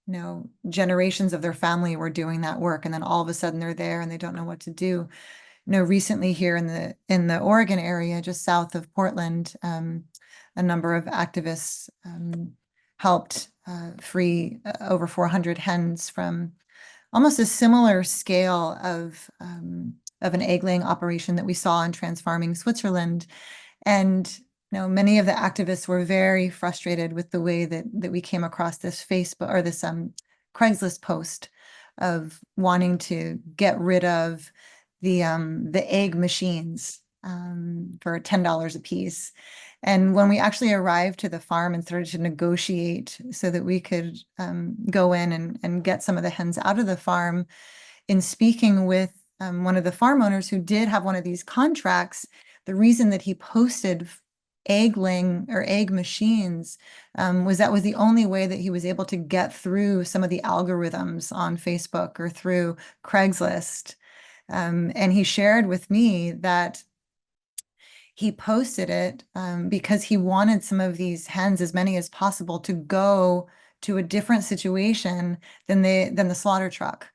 you know, generations of their family were doing that work, and then all of a sudden they're there and they don't know what to do. You know, recently here in the Oregon area, just south of Portland, a number of activists helped free over 400 hens from almost a similar scale of an egg-laying operation that we saw in Transfarming Switzerland. And you know, many of the activists were very frustrated with the way that we came across this Facebook or this Craigslist post of wanting to get rid of the egg machines for $10 a piece. And when we actually arrived to the farm and started to negotiate so that we could go in and get some of the hens out of the farm, in speaking with one of the farm owners who did have one of these contracts, the reason that he posted egg laying or egg machines was the only way that he was able to get through some of the algorithms on Facebook or through Craigslist. And he shared with me that he posted it because he wanted some of these hens, as many as possible, to go to a different situation than the slaughter truck,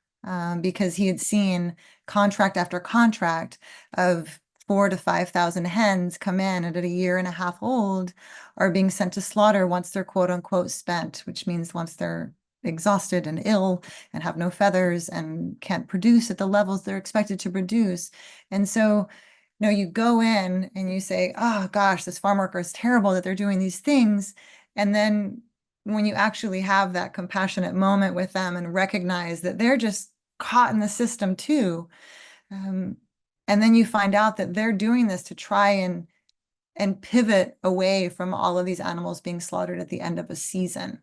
because he had seen contract after contract of 4,000 to 5,000 hens come in and at a year and a half old are being sent to slaughter once they're quote unquote spent, which means once they're exhausted and ill and have no feathers and can't produce at the levels they're expected to produce. And so, you know, you go in and you say, oh gosh, this farm worker is terrible that they're doing these things. And then when you actually have that compassionate moment with them and recognize that they're just caught in the system too, and then you find out that they're doing this to try and pivot away from all of these animals being slaughtered at the end of a season,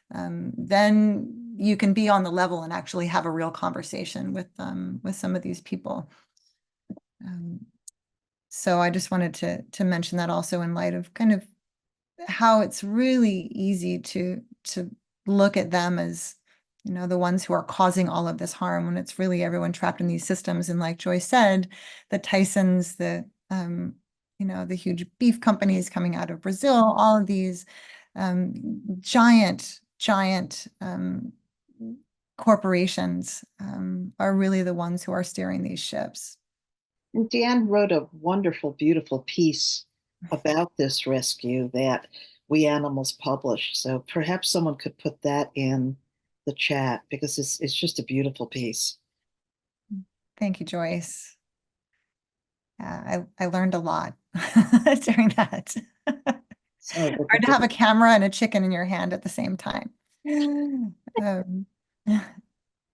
then you can be on the level and actually have a real conversation with some of these people. So I just wanted to mention that also in light of kind of how it's really easy to look at them as, you know, the ones who are causing all of this harm when it's really everyone trapped in these systems. And like Joy said, the Tysons, you know, the huge beef companies coming out of Brazil, all of these giant corporations are really the ones who are steering these ships. And Dan wrote a wonderful, beautiful piece about this rescue that We Animals published. So perhaps someone could put that in the chat because it's just a beautiful piece. Thank you, Joyce. I learned a lot during that. Hard to have a camera and a chicken in your hand at the same time.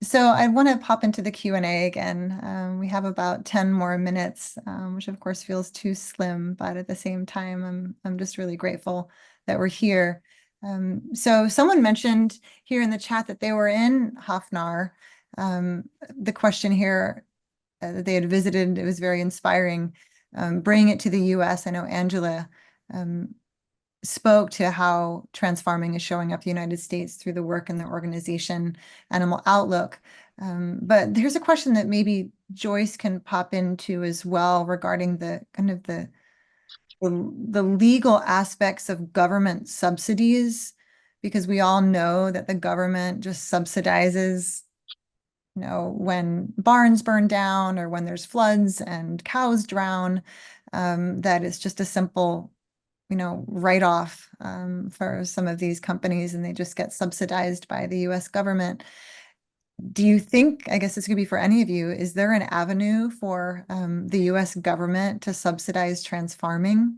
So I want to pop into the Q&A again. We have about 10 more minutes, which of course feels too slim, but at the same time, I'm just really grateful that we're here. So someone mentioned here in the chat that they were in Hafnar. The question here that they had visited, it was very inspiring. Bringing it to the US, I know Angela spoke to how transfarming is showing up the United States through the work in the organization Animal Outlook. But there's a question that maybe Joyce can pop into as well regarding the kind of the legal aspects of government subsidies, because we all know that the government just subsidizes when barns burn down or when there's floods and cows drown, that it's just a simple, write-off for some of these companies, and they just get subsidized by the US government. Do you think, I guess this could be for any of you, is there an avenue for the US government to subsidize transfarming?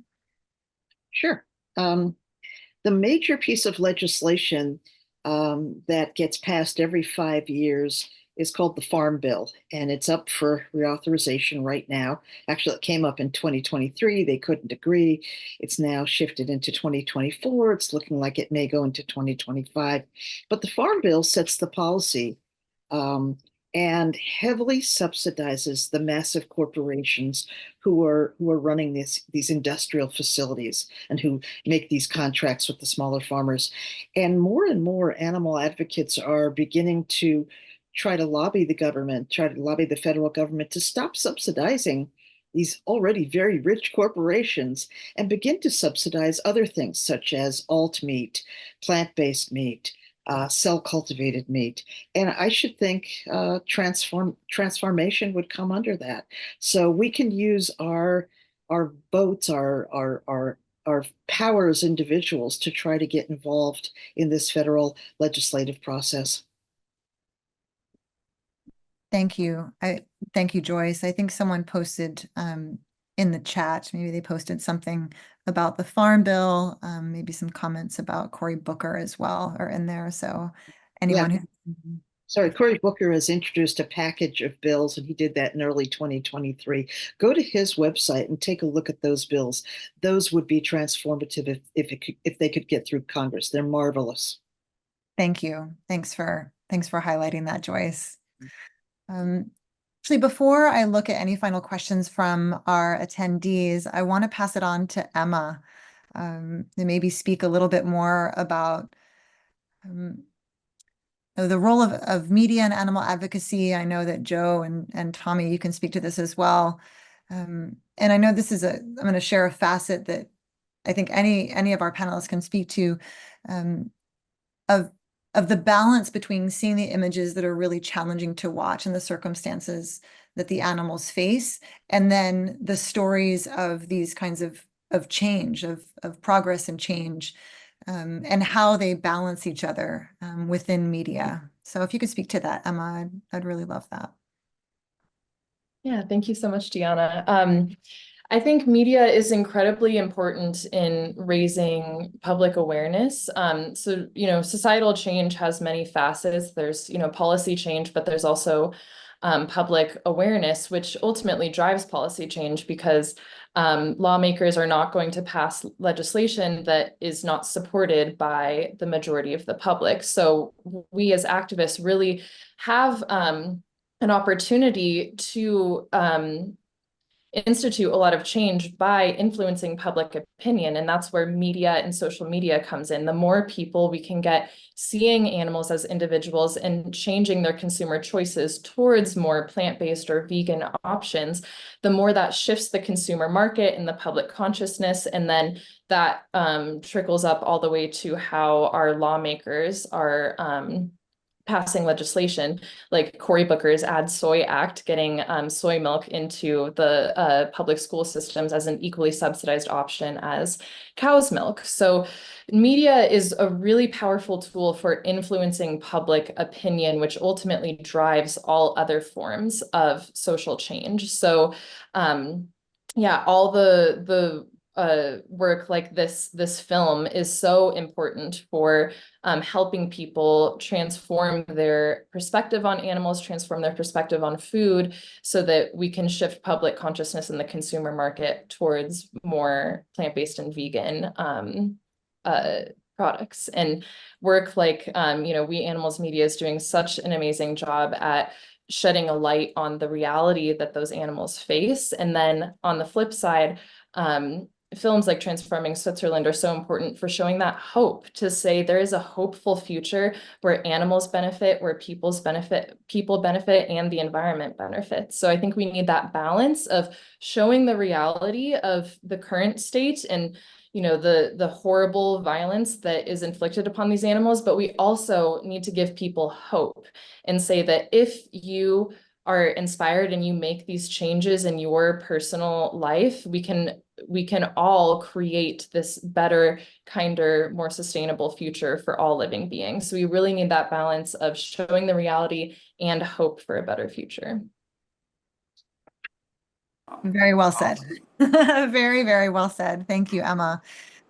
Sure. The major piece of legislation that gets passed every 5 years is called the Farm Bill, and it's up for reauthorization right now. Actually, it came up in 2023. They couldn't agree. It's now shifted into 2024. It's looking like it may go into 2025. But the Farm Bill sets the policy and heavily subsidizes the massive corporations who are running these industrial facilities and who make these contracts with the smaller farmers. And more animal advocates are beginning to try to lobby the federal government to stop subsidizing these already very rich corporations and begin to subsidize other things such as alt meat, plant-based meat, cell-cultivated meat. And I should think transformation would come under that. So we can use our votes, our power as individuals to try to get involved in this federal legislative process. Thank you. Thank you, Joyce. I think someone posted in the chat, maybe they posted something about the Farm Bill, maybe some comments about Cory Booker as well are in there. So anyone who... Sorry, Cory Booker has introduced a package of bills, and he did that in early 2023. Go to his website and take a look at those bills. Those would be transformative if they could get through Congress. They're marvelous. Thank you. Thanks for highlighting that, Joyce. Actually, before I look at any final questions from our attendees, I want to pass it on to Emma to maybe speak a little bit more about the role of media and animal advocacy. I know that Joe and Tommy, you can speak to this as well. And I know this is I'm going to share a facet that I think any of our panelists can speak to of the balance between seeing the images that are really challenging to watch and the circumstances that the animals face, and then the stories of these kinds of change, of progress and change, and how they balance each other within media. So if you could speak to that, Emma, I'd really love that. Yeah, thank you so much, Deanna. I think media is incredibly important in raising public awareness. So, societal change has many facets. There's, policy change, but there's also public awareness, which ultimately drives policy change because lawmakers are not going to pass legislation that is not supported by the majority of the public. So we as activists really have an opportunity to institute a lot of change by influencing public opinion. And that's where media and social media comes in. The more people we can get seeing animals as individuals and changing their consumer choices towards more plant-based or vegan options, the more that shifts the consumer market and the public consciousness. And then that trickles up all the way to how our lawmakers are passing legislation, like Cory Booker's Add Soy Act, getting soy milk into the public school systems as an equally subsidized option as cow's milk. So media is a really powerful tool for influencing public opinion, which ultimately drives all other forms of social change. So yeah, all the work like this film is so important for helping people transform their perspective on animals, transform their perspective on food, so that we can shift public consciousness in the consumer market towards more plant-based and vegan products. And work like, We Animals Media is doing such an amazing job at shedding a light on the reality that those animals face. And then on the flip side, films like Transfarming Switzerland are so important for showing that hope, to say there is a hopeful future where animals benefit, where people benefit, and the environment benefits. So I think we need that balance of showing the reality of the current state and you know, the horrible violence that is inflicted upon these animals, but we also need to give people hope and say that if you are inspired and you make these changes in your personal life, we can all create this better, kinder, more sustainable future for all living beings. So we really need that balance of showing the reality and hope for a better future. Very well said. Very, very well said. Thank you, Emma.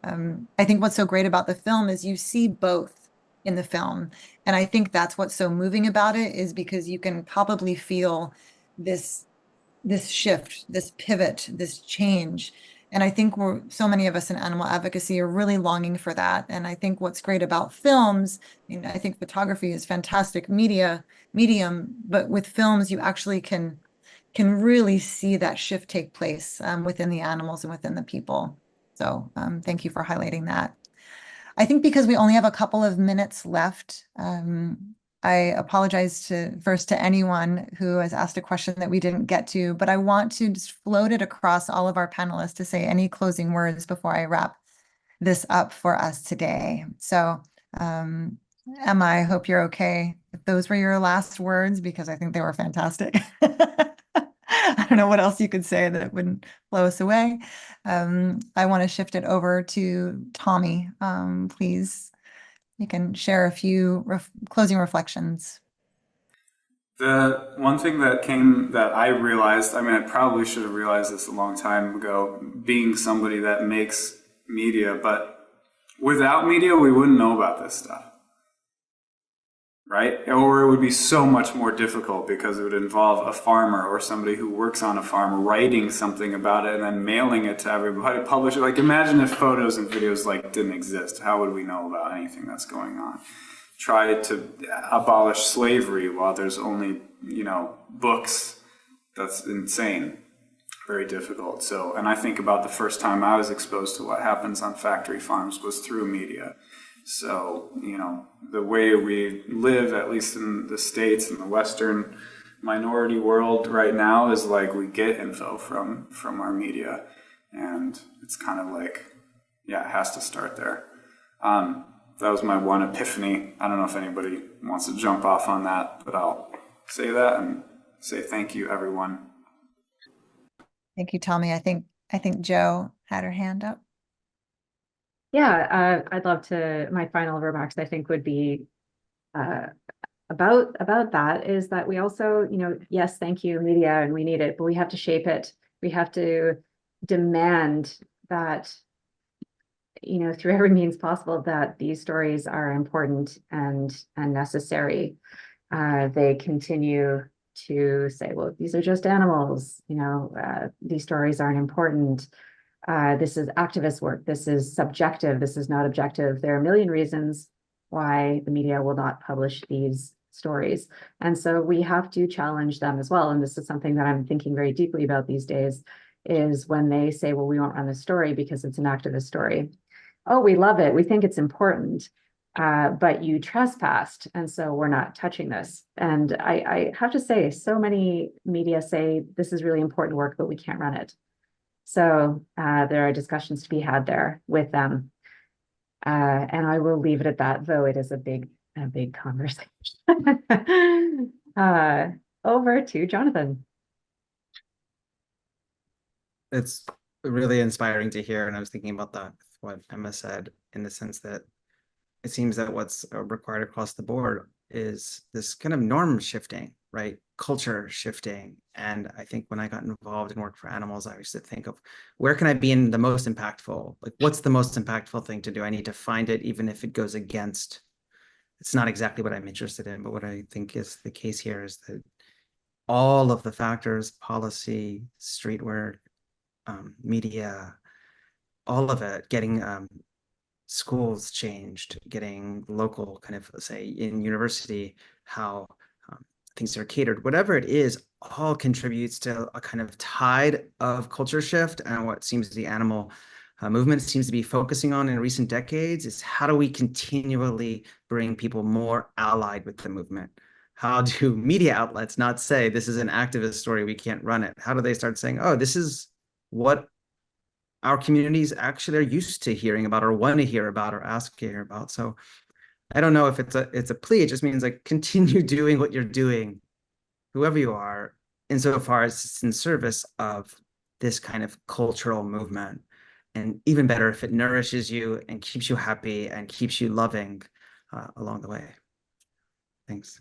I think what's so great about the film is you see both in the film. And I think that's what's so moving about it, is because you can probably feel this shift, this pivot, this change. And I think so many of us in animal advocacy are really longing for that. And I think what's great about films, I think photography is fantastic medium, but with films, you actually can really see that shift take place within the animals and within the people. So thank you for highlighting that. I think because we only have a couple of minutes left, I apologize first to anyone who has asked a question that we didn't get to, but I want to just float it across all of our panelists to say any closing words before I wrap this up for us today. So Emma, I hope you're okay if those were your last words, because I think they were fantastic. I don't know what else you could say that wouldn't blow us away. I want to shift it over to Tommy. Please, you can share a few closing reflections. The one thing that I realized, I mean, I probably should have realized this a long time ago, being somebody that makes media, but without media, we wouldn't know about this stuff. Right? Or it would be so much more difficult because it would involve a farmer or somebody who works on a farm writing something about it and then mailing it to everybody, publish it. Like, imagine if photos and videos like didn't exist. How would we know about anything that's going on? Try to abolish slavery while there's only, books. That's insane. Very difficult. So, and I think about the first time I was exposed to what happens on factory farms was through media. So, the way we live, at least in the States, in the Western minority world right now, is like we get info from our media. And it's kind of like, yeah, it has to start there. That was my one epiphany. I don't know if anybody wants to jump off on that, but I'll say that and say thank you, everyone. Thank you, Tommy. I think Jo had her hand up. Yeah, I'd love to, my final remarks, I think, would be about that, is that we also, yes, thank you, media, and we need it, but we have to shape it. We have to demand that, through every means possible, that these stories are important and necessary. They continue to say, well, these are just animals, these stories aren't important. This is activist work. This is subjective. This is not objective. There are a million reasons why the media will not publish these stories. And so we have to challenge them as well. And this is something that I'm thinking very deeply about these days, is when they say, well, we won't run this story because it's an activist story. Oh, we love it. We think it's important. But you trespassed, and so we're not touching this. And I have to say, so many media say this is really important work, but we can't run it. So there are discussions to be had there with them. And I will leave it at that, though it is a big conversation. Over to Jonathan. It's really inspiring to hear, and I was thinking about that, what Emma said, in the sense that it seems that what's required across the board is this kind of norm shifting, right? Culture shifting. And I think when I got involved in work for animals, I used to think of, where can I be in the most impactful? Like, what's the most impactful thing to do? I need to find it, even if it goes against, it's not exactly what I'm interested in, but what I think is the case here is that all of the factors, policy, street work, media, all of it, getting schools changed, getting local kind of, say, in university, how things are catered, whatever it is, all contributes to a kind of tide of culture shift. And what seems the animal movement seems to be focusing on in recent decades is, how do we continually bring people more allied with the movement? How do media outlets not say, this is an activist story, we can't run it? How do they start saying, oh, this is what our communities actually are used to hearing about or want to hear about or ask to hear about. So I don't know if it's a plea. It just means like continue doing what you're doing, whoever you are, insofar as it's in service of this kind of cultural movement. And even better if it nourishes you and keeps you happy and keeps you loving along the way. Thanks.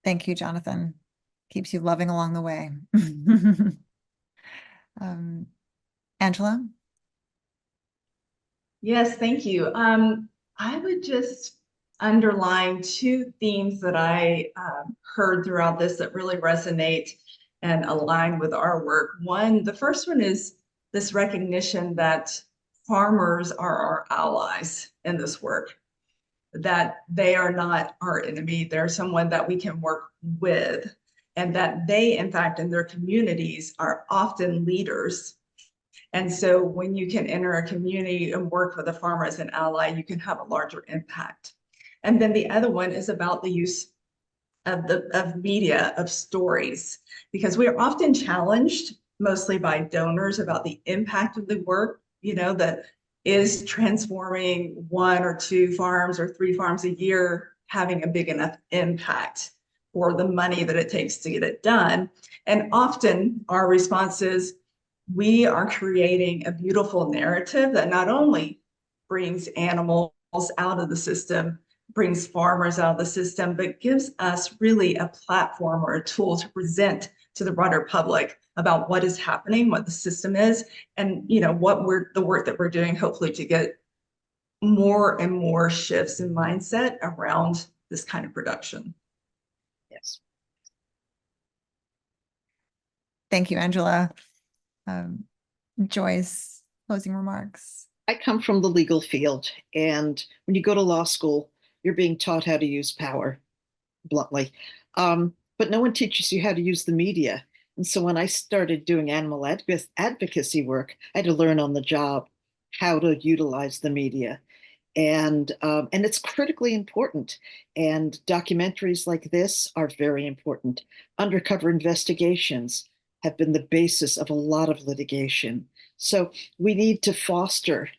Thank you, Jonathan. Keeps you loving along the way. Angela? Yes, thank you. I would just underline two themes that I heard throughout this that really resonate and align with our work. One, the first one is this recognition that farmers are our allies in this work, that they are not our enemy. They're someone that we can work with, and that they, in fact, in their communities are often leaders. And so when you can enter a community and work with a farmer as an ally, you can have a larger impact. And then the other one is about the use of media, of stories, because we are often challenged mostly by donors about the impact of the work, that is transforming 1 or 2 farms or 3 farms a year having a big enough impact for the money that it takes to get it done. And often our response is, we are creating a beautiful narrative that not only brings animals out of the system, brings farmers out of the system, but gives us really a platform or a tool to present to the broader public about what is happening, what the system is, and the work that we're doing, hopefully to get more and more shifts in mindset around this kind of production. Yes. Thank you, Angela. Joyce, closing remarks. I come from the legal field, and when you go to law school, you're being taught how to use power, bluntly. But no one teaches you how to use the media. And so when I started doing animal advocacy work, I had to learn on the job how to utilize the media. And it's critically important. And documentaries like this are very important. Undercover investigations have been the basis of a lot of litigation. So we need to foster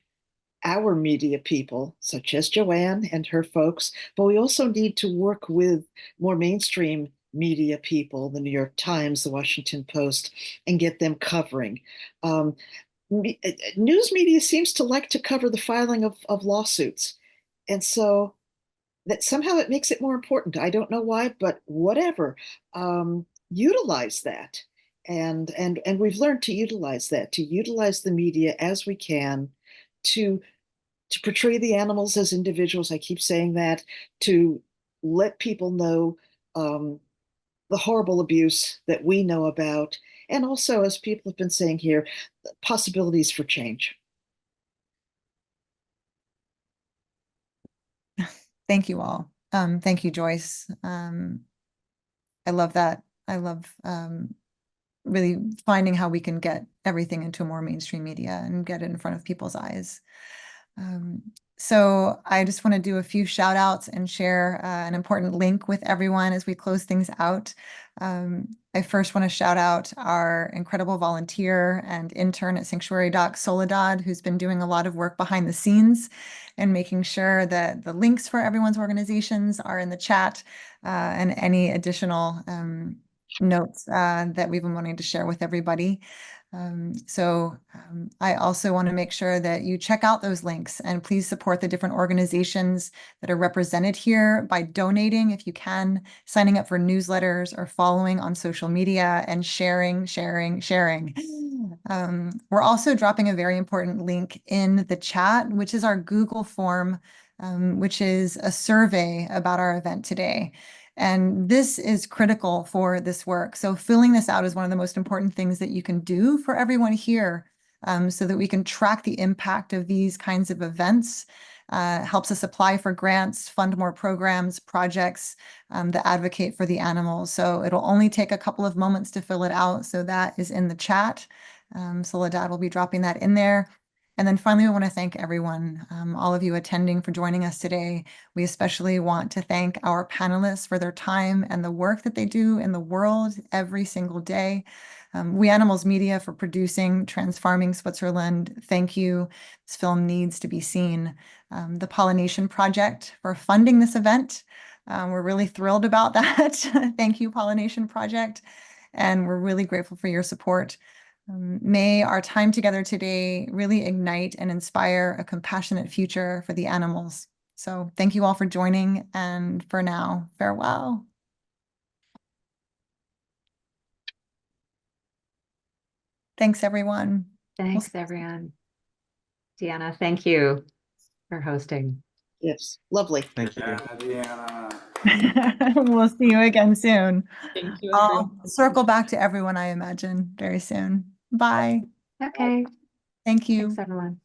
our media people, such as Joanne and her folks, but we also need to work with more mainstream media people, the New York Times, the Washington Post, and get them covering. News media seems to like to cover the filing of lawsuits. And so that somehow it makes it more important. I don't know why, but whatever. Utilize that. And we've learned to utilize that, to utilize the media as we can, to portray the animals as individuals. I keep saying that, to let people know the horrible abuse that we know about, and also, as people have been saying here, possibilities for change. Thank you all. Thank you, Joyce. I love that. I love really finding how we can get everything into more mainstream media and get it in front of people's eyes. So I just want to do a few shout outs and share an important link with everyone as we close things out. I first want to shout out our incredible volunteer and intern at Sanctuary Doc, Soledad, who's been doing a lot of work behind the scenes and making sure that the links for everyone's organizations are in the chat, and any additional notes that we've been wanting to share with everybody. I also want to make sure that you check out those links and please support the different organizations that are represented here by donating if you can, signing up for newsletters or following on social media and sharing. We're also dropping a very important link in the chat, which is our Google form, which is a survey about our event today. And this is critical for this work. So filling this out is one of the most important things that you can do for everyone here, so that we can track the impact of these kinds of events. Helps us apply for grants, fund more programs, projects that advocate for the animals. So it'll only take a couple of moments to fill it out. So that is in the chat. Soledad will be dropping that in there. And then finally, we want to thank everyone, all of you attending for joining us today. We especially want to thank our panelists for their time and the work that they do in the world every single day. We Animals Media for producing Transfarming Switzerland. Thank you. This film needs to be seen. The Pollination Project for funding this event. We're really thrilled about that. Thank you, Pollination Project. And we're really grateful for your support. May our time together today really ignite and inspire a compassionate future for the animals. So thank you all for joining, and for now, farewell. Thanks, everyone. Thanks, everyone. Deanna, thank you for hosting. Yes, lovely. Thank you. Deanna. We'll see you again soon. Thank you, I'll circle back to everyone, I imagine, very soon. Bye. Okay. Thank you. Thanks, everyone.